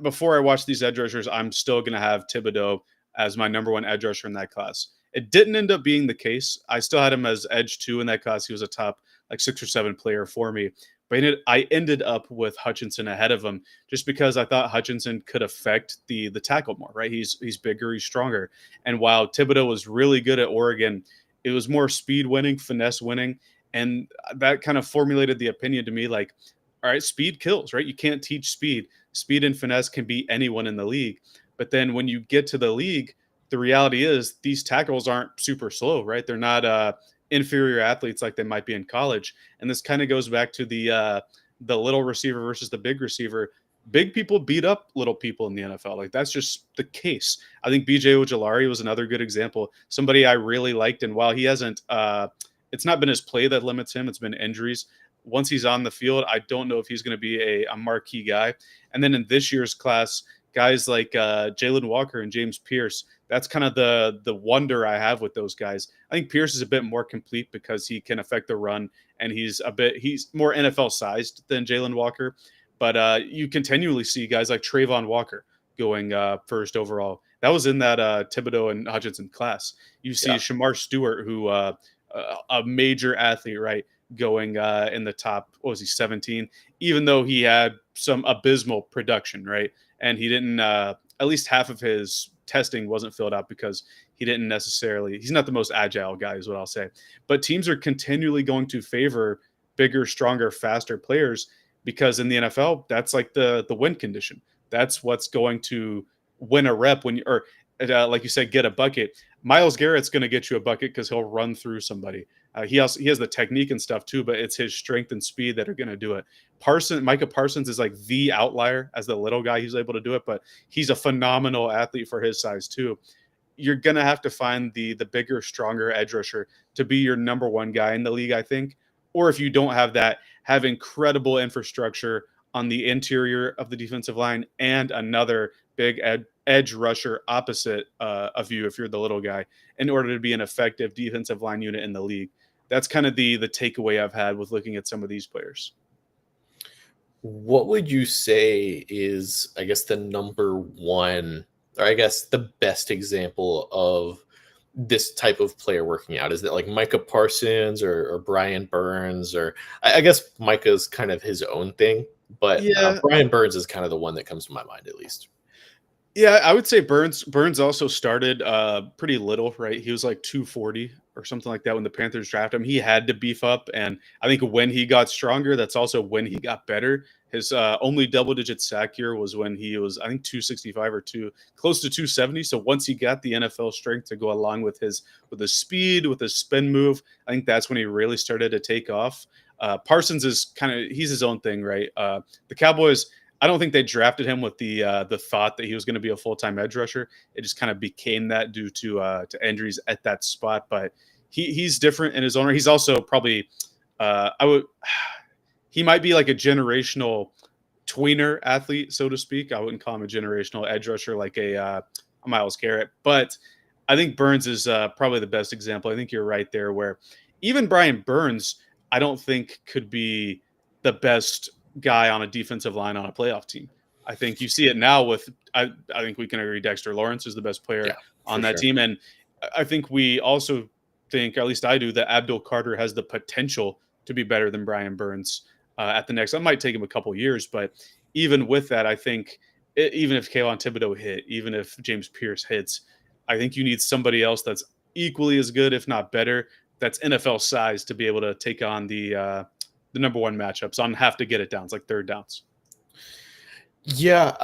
before I watch these edge rushers, I'm still going to have Thibodeau as my number one edge rusher in that class. It didn't end up being the case. I still had him as edge 2 in that class. He was a top like 6 or 7 player for me. But I ended up with Hutchinson ahead of him, just because I thought Hutchinson could affect the tackle more, right? He's bigger, he's stronger. And while Thibodeau was really good at Oregon, it was more speed winning, finesse winning. And that kind of formulated the opinion to me, like, all right, speed kills, right? You can't teach speed. Speed and finesse can beat anyone in the league. But then when you get to the league, the reality is these tackles aren't super slow, right? They're not inferior athletes like they might be in college. And this kind of goes back to the little receiver versus the big receiver. Big people beat up little people in the NFL. Like, that's just the case. I think BJ Ojolari was another good example. Somebody I really liked, and while he hasn't, it's not been his play that limits him. It's been injuries. Once he's on the field, I don't know if he's going to be a marquee guy. And then in this year's class, guys like Jalen Walker and James Pierce, that's kind of the wonder I have with those guys. I think Pierce is a bit more complete because he can affect the run, and he's more NFL sized than Jalen Walker. But you continually see guys like Trayvon Walker going first overall. That was in that Thibodeau and Hutchinson class. You see Yeah. Shamar Stewart, who a major athlete, right, going in the top. What was he, 17? Even though he had some abysmal production, right, and he didn't. At least half of his testing wasn't filled out because he didn't necessarily. He's not the most agile guy, is what I'll say. But teams are continually going to favor bigger, stronger, faster players because in the NFL, that's like the win condition. That's what's going to win a rep when you or like you said, get a bucket. Miles Garrett's going to get you a bucket because he'll run through somebody. He has the technique and stuff too, but it's his strength and speed that are going to do it. Micah Parsons is like the outlier as the little guy. He's able to do it, but he's a phenomenal athlete for his size too. You're gonna have to find the bigger, stronger edge rusher to be your number one guy in the league, I think. Or if you don't have that, have incredible infrastructure on the interior of the defensive line and another big edge rusher opposite of you if you're the little guy in order to be an effective defensive line unit in the league. That's kind of the takeaway I've had with looking at some of these players. What would you say is, I guess, the number one, or I guess the best example of this type of player working out? Is it like Micah Parsons or Brian Burns? Or I guess Micah's kind of his own thing, but Yeah, Brian Burns is kind of the one that comes to my mind, at least. yeah, I would say Burns also started pretty little, right? He was like 240 or something like that when the Panthers drafted him. He had to beef up, and I think when he got stronger, that's also when he got better. His only double-digit sack year was when he was, I think, 265 or close to 270. So once he got the NFL strength to go along with his speed, with his spin move, I think that's when he really started to take off. Parsons is he's his own thing, right? The Cowboys, I don't think they drafted him with the thought that he was going to be a full-time edge rusher. It just kind of became that due to injuries at that spot. But he's different in his own. He's also probably I would he might be like a generational tweener athlete, so to speak. I wouldn't call him a generational edge rusher like a Miles Garrett, but I think Burns is probably the best example. I think you're right there, where even Brian Burns, I don't think could be the best guy on a defensive line on a playoff team. I think you see it now with I think we can agree Dexter Lawrence is the best Yeah, player on for that sure. team, and I think we also think, or at least I do, that Abdul Carter has the potential to be better than Brian Burns at the next. It might take him a couple years, but even with that, I think even if Kayvon Thibodeau hit, even if James Pierce hits, I think you need somebody else that's equally as good, if not better, that's NFL size to be able to take on the number one matchups on have to get it downs, like third downs. Yeah,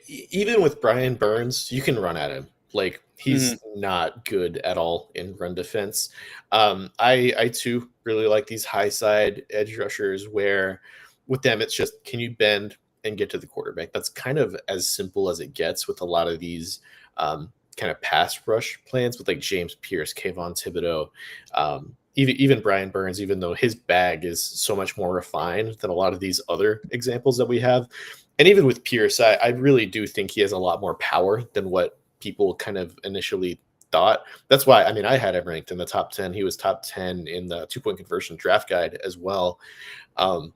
even with Brian Burns, you can run at him. Like Mhm. he's not good at all in run defense. I too really like these high side edge rushers where with them it's just can you bend and get to the quarterback. That's kind of as simple as it gets with a lot of these kind of pass rush plans with like James Pierce, Kayvon Thibodeau, even Brian Burns, even though his bag is so much more refined than a lot of these other examples that we have. And even with Pierce, I really do think he has a lot more power than what people kind of initially thought. That's why, I mean, I had him ranked in the top 10. He was top 10 in the 2 point conversion draft guide as well. Um,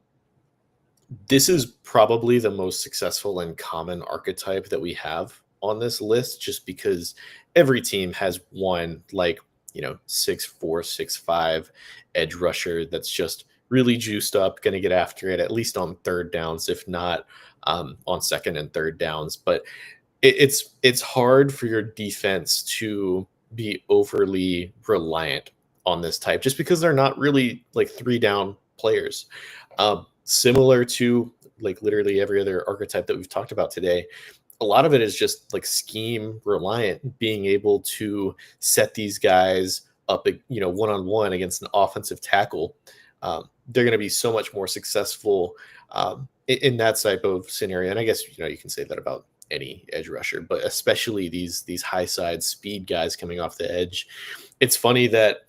this is probably the most successful and common archetype that we have on this list, just because every team has one, like, 6'4", 6'5" edge rusher that's just really juiced up, going to get after it, at least on third downs, if not on second and third downs. But it's hard for your defense to be overly reliant on this type just because they're not really like three down players. Similar to like literally every other archetype that we've talked about today, a lot of it is just like scheme reliant, being able to set these guys up, one on one against an offensive tackle. They're going to be so much more successful in that type of scenario. And I guess you can say that about any edge rusher, but especially these high side speed guys coming off the edge. It's funny that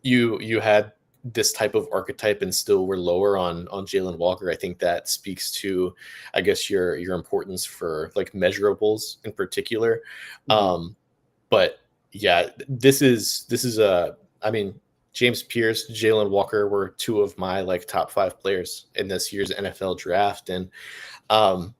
you had this type of archetype and still were lower on Jalen Walker. I think that speaks to, I guess, your importance for like measurables in particular. Mhm. But yeah, this is a, I mean, James Pierce, Jalen Walker were two of my like top 5 players in this year's NFL draft. And um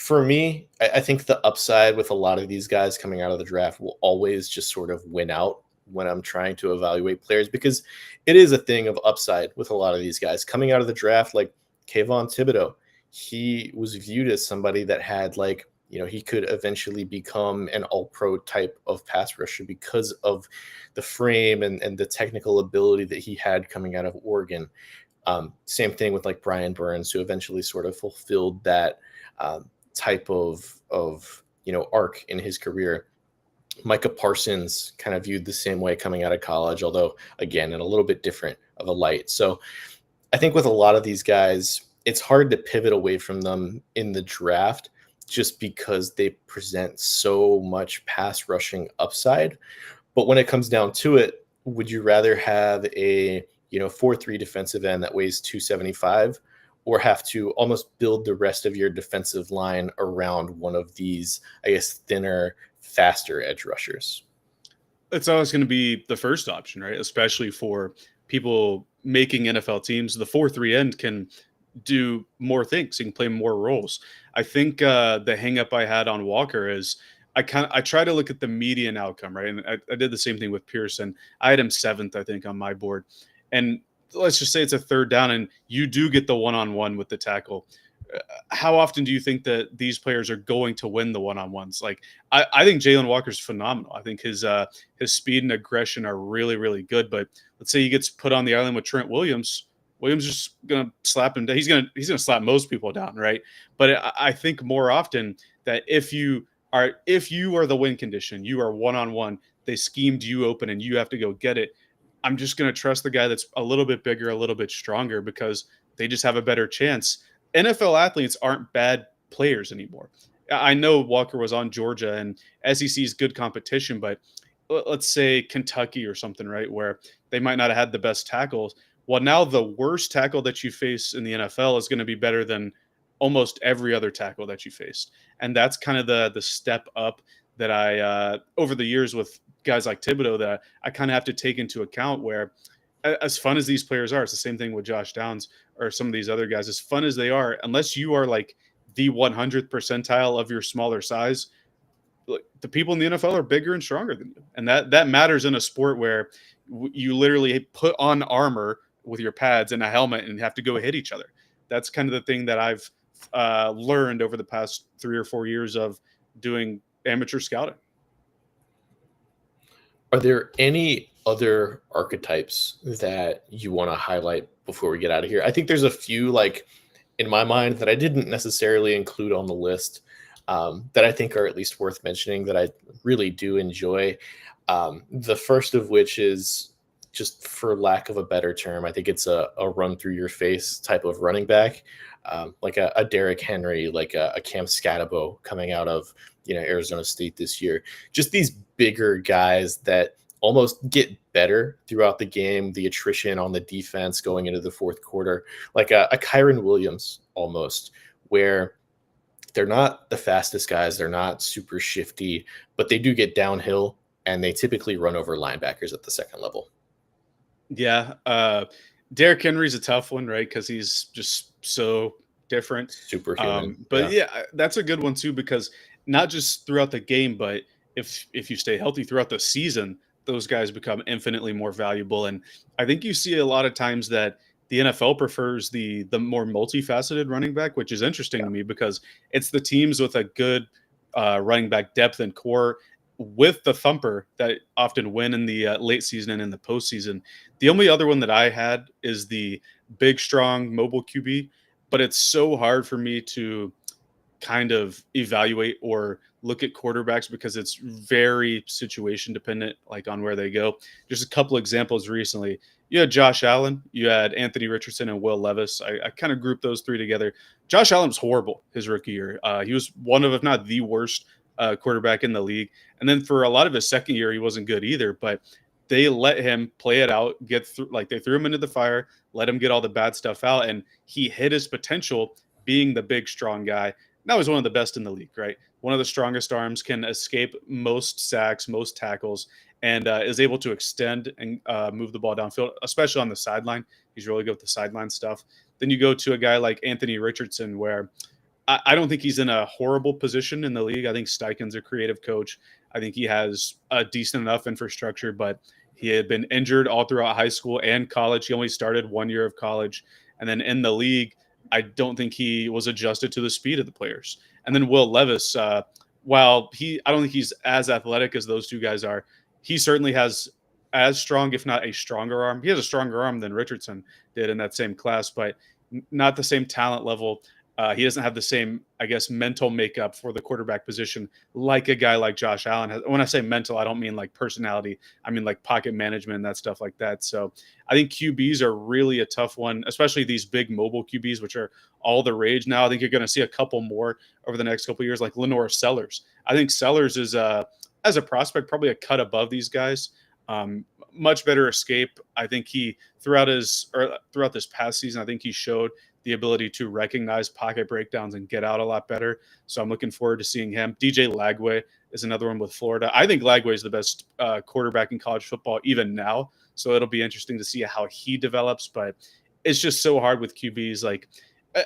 For me, I think the upside with a lot of these guys coming out of the draft will always just sort of win out when I'm trying to evaluate players because it is a thing of upside with a lot of these guys coming out of the draft, like Kayvon Thibodeau. He was viewed as somebody that had like, he could eventually become an all pro type of pass rusher because of the frame and the technical ability that he had coming out of Oregon. Same thing with like Brian Burns, who eventually sort of fulfilled that type of arc in his career. Micah Parsons kind of viewed the same way coming out of college, although again in a little bit different of a light. So I think with a lot of these guys, it's hard to pivot away from them in the draft just because they present so much pass rushing upside. But when it comes down to it, would you rather have a 4-3 defensive end that weighs 275 or have to almost build the rest of your defensive line around one of these, I guess, thinner, faster edge rushers? It's always going to be the first option, right? Especially for people making NFL teams. The 4-3 end can do more things. He can play more roles. I think the hang up I had on Walker is I try to look at the median outcome, right? And I did the same thing with Pearson. I had him seventh, I think, on my board. And let's just say it's a third down and you do get the one-on-one with the tackle. How often do you think that these players are going to win the one-on-ones? Like I think Jalen Walker's phenomenal. I think his speed and aggression are really, really good. But let's say he gets put on the island with Trent Williams. Williams is just gonna slap him down. He's gonna slap most people down, right? But I think more often that if you are the win condition, you are one on one. They schemed you open, and you have to go get it. I'm just gonna trust the guy that's a little bit bigger, a little bit stronger because they just have a better chance. NFL athletes aren't bad players anymore. I know Walker was on Georgia and SEC is good competition, but let's say Kentucky or something, right, where they might not have had the best tackles. Well, now the worst tackle that you face in the NFL is going to be better than almost every other tackle that you faced, and that's kind of the step up that I over the years with guys like Thibodeau that I kind of have to take into account. Where as fun as these players are, it's the same thing with Josh Downs or some of these other guys. As fun as they are, unless you are like the 100th percentile of your smaller size, like, the people in the NFL are bigger and stronger than you, and that matters in a sport where you literally put on armor with your pads and a helmet and have to go hit each other. That's kind of the thing that I've learned over the past 3 or 4 years of doing amateur scouting. Are there any other archetypes that you want to highlight before we get out of here? I think there's a few, like in my mind, that I didn't necessarily include on the list that I think are at least worth mentioning that I really do enjoy. The first of which is, just for lack of a better term, I think it's a run through your face type of running back, like a Derrick Henry, like a Cam Scatabo coming out of Arizona State this year. Just these bigger guys that almost get better throughout the game. The attrition on the defense going into the fourth quarter, like a Kyron Williams almost, where they're not the fastest guys, they're not super shifty, but they do get downhill and they typically run over linebackers at the second level. Yeah, Derrick Henry's a tough one, right? Because he's just so different. Superhuman. But Yeah. yeah, that's a good one too because not just throughout the game, but if you stay healthy throughout the season, those guys become infinitely more valuable. And I think you see a lot of times that the NFL prefers the more multifaceted running back, which is interesting Yeah. to me because it's the teams with a good running back depth and core with the thumper that often win in the late season and in the postseason. The only other one that I had is the big, strong, mobile QB, but it's so hard for me to kind of evaluate or look at quarterbacks because it's very situation dependent, like on where they go. Just a couple examples recently. You had Josh Allen, you had Anthony Richardson, and Will Levis. I kind of grouped those three together. Josh Allen was horrible his rookie year. He was one of, if not the worst, quarterback in the league. And then for a lot of his second year, he wasn't good either. But they let him play it out, get through. Like they threw him into the fire, let him get all the bad stuff out, and he hit his potential being the big, strong guy. Now he's one of the best in the league, right? One of the strongest arms, can escape most sacks, most tackles, and is able to extend and move the ball downfield, especially on the sideline. He's really good with the sideline stuff. Then you go to a guy like Anthony Richardson, where I don't think he's in a horrible position in the league. I think Steichen's a creative coach. I think he has a decent enough infrastructure, but he had been injured all throughout high school and college. He only started 1 year of college. And then in the league, I don't think he was adjusted to the speed of the players. And then Will Levis, while I don't think he's as athletic as those two guys are, he certainly has as strong, if not a stronger arm. He has a stronger arm than Richardson did in that same class, but not the same talent level. He doesn't have the same, I guess, mental makeup for the quarterback position like a guy like Josh Allen has. When I say mental, I don't mean like personality. I mean like pocket management and that stuff like that. So I think QBs are really a tough one, especially these big mobile QBs, which are all the rage now. I think you're going to see a couple more over the next couple of years, like Lenore Sellers. I think Sellers is, as a prospect, probably a cut above these guys. Much better escape. I think throughout this past season, I think he showed the ability to recognize pocket breakdowns and get out a lot better. So I'm looking forward to seeing him. DJ Lagway is another one with Florida. I think Lagway is the best quarterback in college football even now. So it'll be interesting to see how he develops. But it's just so hard with QBs. Like,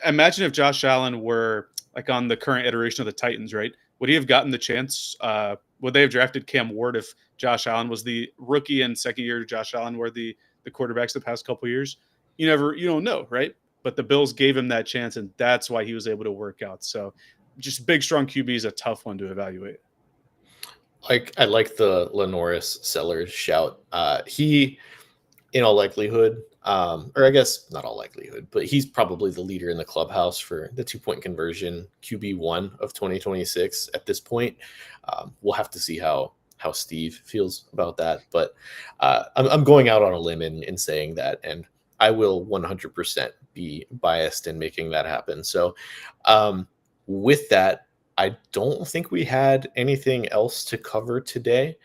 imagine if Josh Allen were like on the current iteration of the Titans, right? Would he have gotten the chance? Would they have drafted Cam Ward if Josh Allen was the rookie and second year Josh Allen were the quarterbacks the past couple of years? You don't know, right? But the Bills gave him that chance, and that's why he was able to work out. So just big, strong QB is a tough one to evaluate. I like the Lenoris Sellers shout. He, in all likelihood, or I guess not all likelihood, but he's probably the leader in the clubhouse for the 2-point conversion QB1 of 2026 at this point. We'll have to see how Steve feels about that, but I'm going out on a limb in saying that, and I will 100% be biased in making that happen. So with that, I don't think we had anything else to cover today.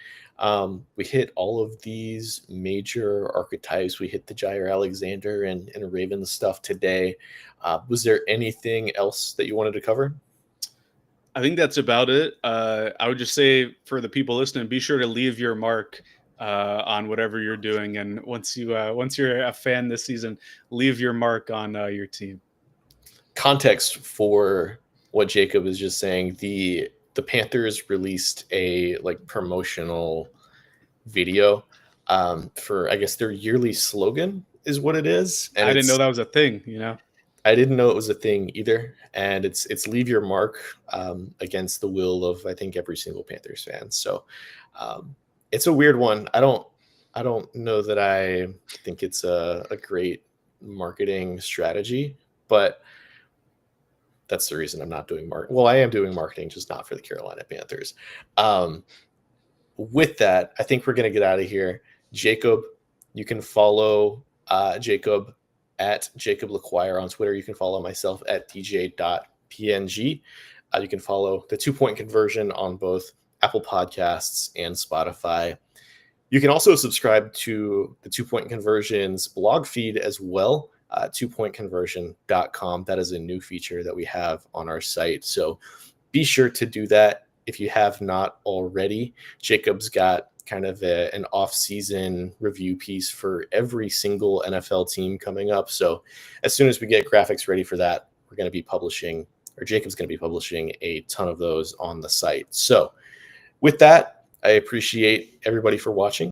We hit all of these major archetypes. We hit the Jair Alexander and Ravens stuff today. Was there anything else that you wanted to cover? I think that's about it. I would just say for the people listening, be sure to leave your mark on whatever you're doing. And once you're a fan this season, leave your mark on your team. Context for what Jacob is just saying: the Panthers released a promotional video for, I guess, their yearly slogan is what it is, and I didn't know that was a thing. I didn't know it was a thing either, and it's leave your mark against the will of, I think, every single Panthers fan. So it's a weird one. I don't know that I think it's a great marketing strategy, but that's the reason I'm not doing marketing. Well, I am doing marketing, just not for the Carolina Panthers. With that, I think we're going to get out of here. Jacob, you can follow Jacob at Jacob LaQuire on Twitter. You can follow myself at dj.png. You can follow the 2-point conversion on both Apple Podcasts and Spotify. You can also subscribe to the 2-point conversions blog feed as well, 2pointconversion.com. That is a new feature that we have on our site. So be sure to do that if you have not already. Jacob's got kind of an off-season review piece for every single NFL team coming up. So as soon as we get graphics ready for that, we're going to be publishing, or Jacob's going to be publishing, a ton of those on the site. So with that, I appreciate everybody for watching.